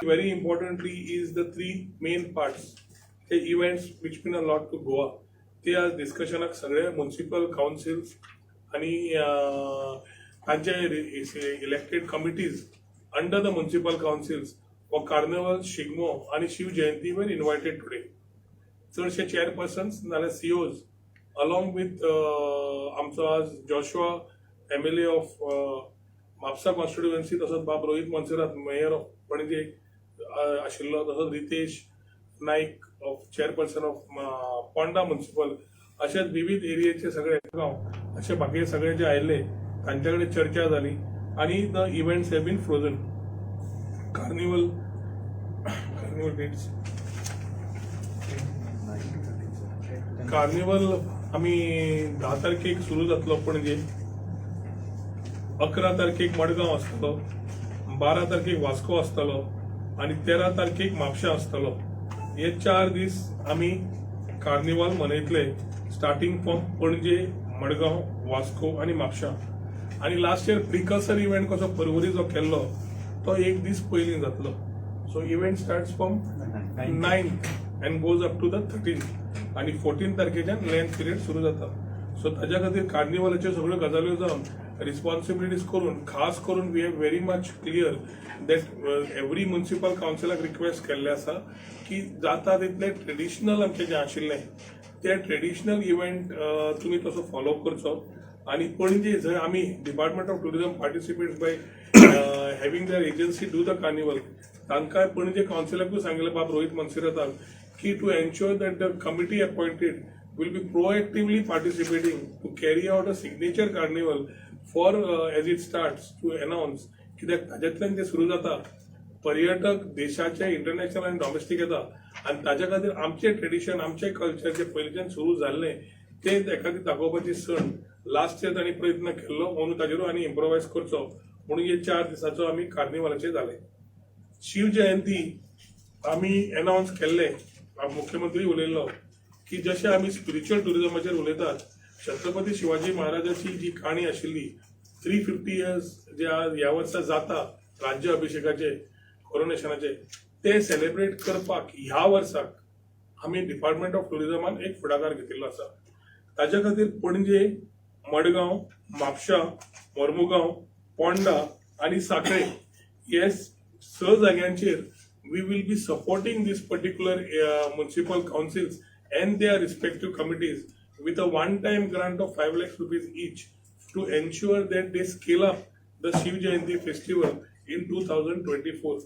Very importantly is the three main parts. The events which mean a lot to Goa. ते आज डिस्कशनाक सगळे municipal councils आणि तांचे elected committees under the municipal councils for carnival, Shigmo आणि शिव जयंती वर invited today. चडशे चेअरपर्सन्स नाल्यार सीओज अलॉंग विथ आमचो आज Joshua MLA of Mapusa constituency, तसोच बाब रोहित मोन्सेरात मेयर ऑफ पणजे आशिल्लो, तसोच Ritesh Naik of chairperson of Ponda municipal, अशेच विविध एरियाचे सगळे गांव असे बाकी सगळे जे आयिल्ले तांचे कडेन चर्चा जाली आणि the events have been frozen. Carnival dates carnival आम्ही 10 तारखेक सुरू जातलो पणजे, 11 तारखेक मडगांव आसतलो, 12 तारखेक वास्को आसतलो आणि 13 तारखेक म्हापशा आसतलो. हे 4 दीस आम्ही कार्निवल मनयतले, स्टार्टिंग फ्रॉम पणजे, मडगांव, वास्को आणि म्हापशा. आणि लास्ट इयर प्रिकर्सर इव्हेंट कसो पर्वरीचो केल्लो तो 1 दीस पयलीं जातलो. So event starts from 9th and goes up to the 13th आणि 14 तारखेच्यान लेंथ पिरियड सुरू जाता. सो ताज्या खातीर कार्निवलाच्यो सगळ्यो गजाल्यो जावन रिस्पॉन्सिबिलिटीज करून खास करून we have very much clear that every municipal काउन्सिलाक रिक्वेस्ट केल्ले आसा की जाता तितले ट्रेडिशनल आमचे जे आशिल्ले ते ट्रेडिशनल इव्हेंट तुमी तसो फॉलो करचो. आणि पणजे जंय आमी department of tourism participates by having their agency do the carnival, तांकां पणजे काउन्सिलाकूय सांगिल्लें बाब रोहित मोन्सेराताक की to ensure that the committee appointed will be proactively participating to carry out a signature carnival for as it starts to announce कित्याक ताज्यातल्यान जे सुरू जाता पर्यटक देशाचे इंटरनॅशनल आनी डॉमेस्टीक येता आनी ताज्या खातीर आमचे ट्रेडिशन आमचे कल्चर जे पयलींच्यान सुरू जाल्ले ते एखादी दाखोवपाची सण लास्ट इयर तांणी प्रयत्न केल्लो म्हणून ताजेरूय आनी इम्प्रोवायज करचो म्हणून हे 4 दिसाचो आमी कार्निवलाचे जाले. शिव जयंती आमी अनाउन्स केल्ले, मुख्यमंत्री उलयल्लो की जशें आमी स्पिरिच्युअल टुरिझमाचेर उलयतात, छत्रपती शिवाजी महाराजाची जी काणी आशिल्ली 350 इयर्स जे आज ह्या वर्सा जाता राज्य अभिषेकाचे कोरोनेशनाचे, ते सेलिब्रेट करपाक ह्या वर्साक आमी डिपार्टमेंट ऑफ टुरिझमान एक फुडाकार घेतिल्लो आसा. ताच्या खातीर पणजे, मडगांव, म्हापशा, मोर्मुगांव, पोंडा आणि सांखळे हे 6 जाग्यांचेर we will be supporting this particular municipal councils and their respective committees with a one-time grant of 5 lakh rupees each to ensure that they scale up the Shiv Jayanti festival in 2024.